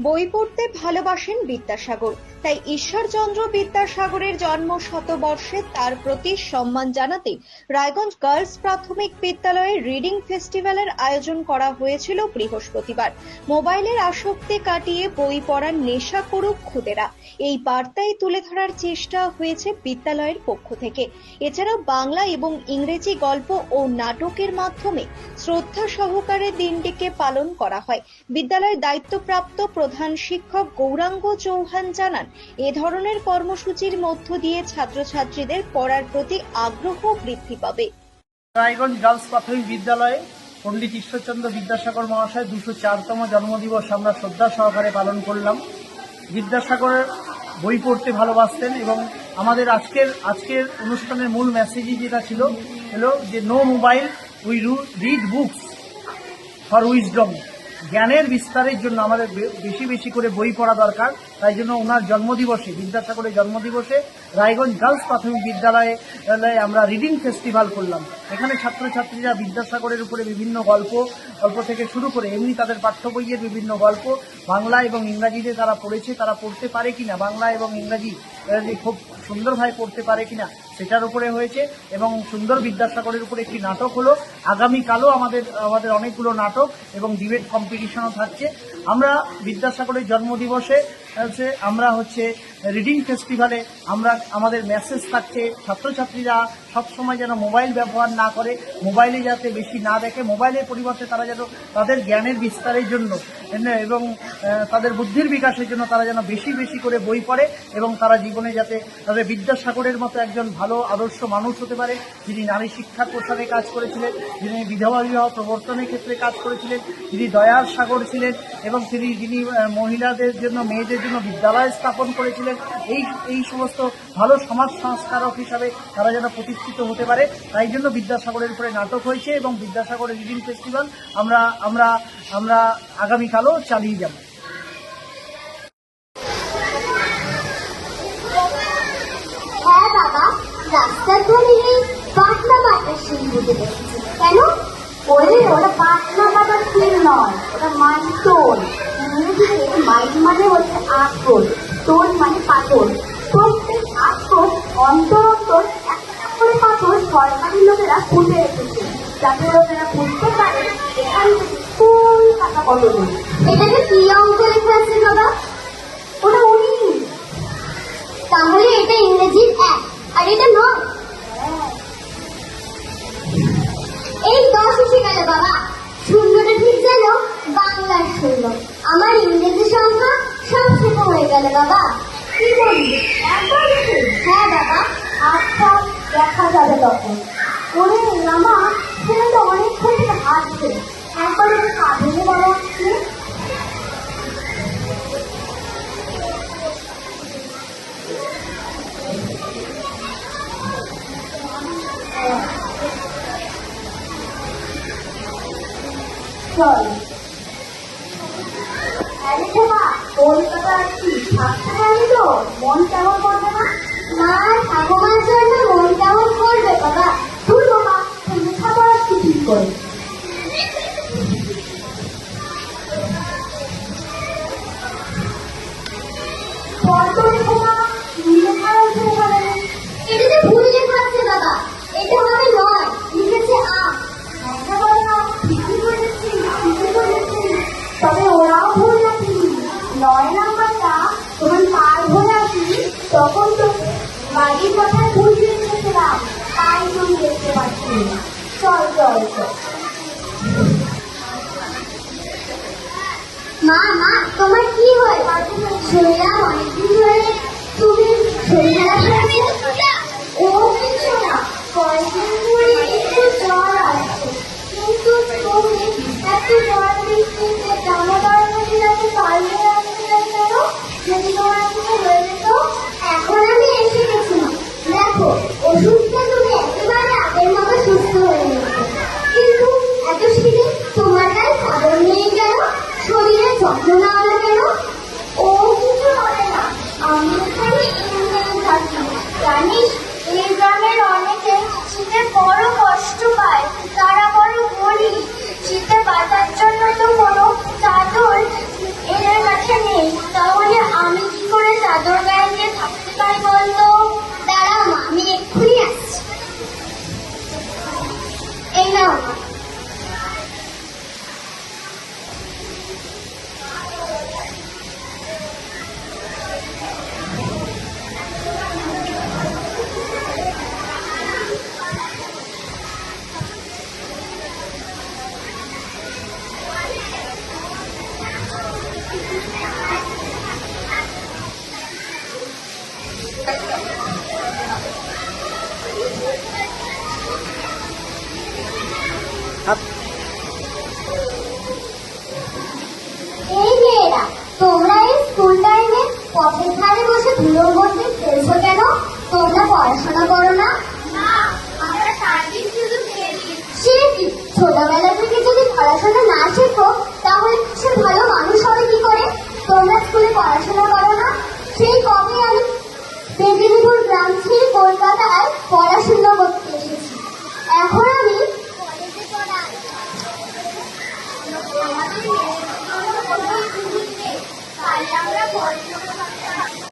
বই পড়তে ভালোবাসেন বিদ্যাসাগর, তাই ঈশ্বরচন্দ্র বিদ্যাসাগরের জন্ম শতবর্ষে তার প্রতি সম্মান জানাতে রায়গঞ্জ গার্লস প্রাথমিক বিদ্যালয়ে রিডিং ফেস্টিভ্যালের আয়োজন করা হয়েছিল বৃহস্পতিবার। মোবাইলের আসক্তি কাটিয়ে বই পড়ার নেশা করুক খুদেরা, এই বার্তাই তুলে ধরার চেষ্টা হয়েছে বিদ্যালয়ের পক্ষ থেকে। এছাড়া বাংলা এবং ইংরেজি গল্প ও নাটকের মাধ্যমে শ্রদ্ধা সহকারে দিনটিকে পালন করা হয়। বিদ্যালয়ের দায়িত্বপ্রাপ্ত প্রধান শিক্ষক গৌরাঙ্গ চৌহান জানান, এ ধরনের কর্মসূচির মধ্য দিয়ে ছাত্রছাত্রীদের পড়ার প্রতি আগ্রহ বৃদ্ধি পাবে। রায়গঞ্জ গার্লস প্রাথমিক বিদ্যালয়ে পণ্ডিত ঈশ্বরচন্দ্র বিদ্যাসাগর মহাশয় 204তম জন্মদিবস আমরা শ্রদ্ধা সহকারে পালন করলাম। বিদ্যাসাগরের বই পড়তে ভালোবাসতেন এবং আমাদের আজকের অনুষ্ঠানের মূল মেসেজই যেটা ছিল হলো যে no mobile, we read books for wisdom. জ্ঞানের বিস্তারের জন্য আমাদের বেশি বেশি করে বই পড়া দরকার। তাই জন্য ওনার জন্মদিবসে, বিদ্যাসাগরের জন্মদিবসে রায়গঞ্জ গার্লস প্রাথমিক বিদ্যালয়ে আমরা রিডিং ফেস্টিভ্যাল করলাম। এখানে ছাত্রছাত্রীরা বিদ্যাসাগরের উপরে বিভিন্ন গল্প থেকে শুরু করে এমনি তাদের পাঠ্য বইয়ের বিভিন্ন গল্প বাংলা এবং ইংরাজিতে তারা পড়েছে, তারা পড়তে পারে কিনা, বাংলা এবং ইংরাজি খুব সুন্দরভাবে পড়তে পারে কিনা সেটার উপরে হয়েছে। এবং সুন্দর বিদ্যাসাগরের উপরে একটি নাটক হলো। আগামীকালও আমাদের অনেকগুলো নাটক এবং ডিবেট কম্পিটিশনও থাকছে। আমরা বিদ্যাসাগরের জন্মদিবসে আমরা রিডিং ফেস্টিভ্যালে আমাদের মেসেজ থাকছে ছাত্রছাত্রীরা সবসময় যেন মোবাইল ব্যবহার না করে, মোবাইলে যাতে বেশি না দেখে, মোবাইলের পরিবর্তে তারা যেন তাদের জ্ঞানের বিস্তারের জন্য এবং তাদের বুদ্ধির বিকাশের জন্য তারা যেন বেশি বেশি করে বই পড়ে এবং তারা জীবনে যাতে তাদের বিদ্যাসাগরের মতো একজন ভালো আদর্শ মানুষ হতে পারে, যিনি নারী শিক্ষার প্রসারে কাজ করেছিলেন, যিনি বিধবা বিবাহ প্রবর্তনের ক্ষেত্রে কাজ করেছিলেন, যিনি দয়ার সাগর ছিলেন এবং যিনি মহিলাদের জন্য, মেয়েদের জন্য বিদ্যালয় স্থাপন করেছিলেন। এই সমস্ত ভালো সমাজ সংস্কারক হিসাবে তারা যেন প্রতিষ্ঠিত হতে পারে, তাই জন্য বিদ্যাসাগরের উপরে নাটক হয়েছে এবং বিদ্যাসাগরের রিডিং ফেস্টিভ্যাল আমরা আগামীকালও চালিয়ে যাব। হ্যাঁ বাবা, রাস্তার ধারে এই পাটনা বাটার শিল্পতে দেখেছি। কেন? ওটা পাটনা বাটার শিল নয়, ওটা মাইটোন। ইংরেজিতে মাইট মানে হচ্ছে আঁকড়, টোন মানে পাথর। প্রত্যেক আঁকড় অন্তর একটা করে পাথর সরকারি লোকেরা খুঁজে রেখেছে, যাতে লোকেরা বুঝতে পারে এখান থেকে কোন টাকা কত নেই। এটাকে কি অঙ্ক লেখা আছে বাবা? ওটা 19। তাহলে এটা ইংরেজির 1 আর এটা 9। এই 10 এসে গেল বাবা। শূন্যটা ঠিক যেন বাংলার শূন্য। আমার ইংরেজি সংখ্যা সব শেখা হয়ে গেল বাবা। কি বলবি? একবার? হ্যাঁ বাবা। আচ্ছা, দেখা যাবে তখন। ওরে রামা, ছেলেটা অনেকক্ষণ থেকে হাঁটছে, একবার ওকে কাঁধে বলা হচ্ছে। চল। কলকাতা আসছি, থাকতে পারি তো? মন কেমন করবে না? না, ঠাকুমার জন্য মন কেমন করবে বাবা? তুই বাবা, তুই লেখা পড়াচ্ছি ঠিক করে। এটাতে ভুল লেখা আছে বাবা, এটা হবে নয়, লিখেছে আম। তবে ওরাও ভুল নাকি? 9 নাম্বারটা তখন পার হয়ে আসি, তখন তো বাড়ির কথায় ভুল লিখেছিলাম, তাই তুমি দেখতে পাচ্ছি। চল। মা, তোমার কি হয়? শরীরা অনেকদিন ধরে তুমি শরীর খারাপ হয়ে আছে? ও কিছু না, কয়েকদিন ধরে একটু জ্বর আসছে। কিন্তু তুমি এত জ্বর বৃষ্টিতে জামা কাপড় ছিলাতে পারলে আসতে কেন? যদি তোমার কিছু হয়ে যেত। এখন আমি এসে গেছিলাম, দেখো ওষুধটা তুমি একেবারে আগের মতো সুস্থ হয়ে গেছে। কিন্তু এত শীতে তোমার গায়ে চাদর নিয়ে গেল, শরীরে যত্ন না হলো কেন? ও কিছু হবে না, আমি এখানে এমনি থাকি। জানিস, এই গ্রামের অনেকে শীতে বড় কষ্ট পায়, তারা এই মেয়েরা, তোমরা এই স্কুল টাইমে পথের ধারে বসে ধুলোর মধ্যে খেলছো কেন? তোমরা পড়াশোনা করো না? না, আমরা সারাদিন শুধু খেলি। সে কি, ছোটবেলা থেকে যদি পড়াশোনা না শেখো তাহলে সে ভালো মানুষ হবে কি করে? তোমরা স্কুলে পড়াশোনা করো না? সেই কবে আমি মেদিনীপুর গ্রাম ছেড়ে কলকাতায় পড়াশোনা করতে এসেছি। এখন আমি কলেজে পড়াই। আমাদের মেয়েদের কোনো সুযোগ নেই, তাই আমরা পড়াশোনা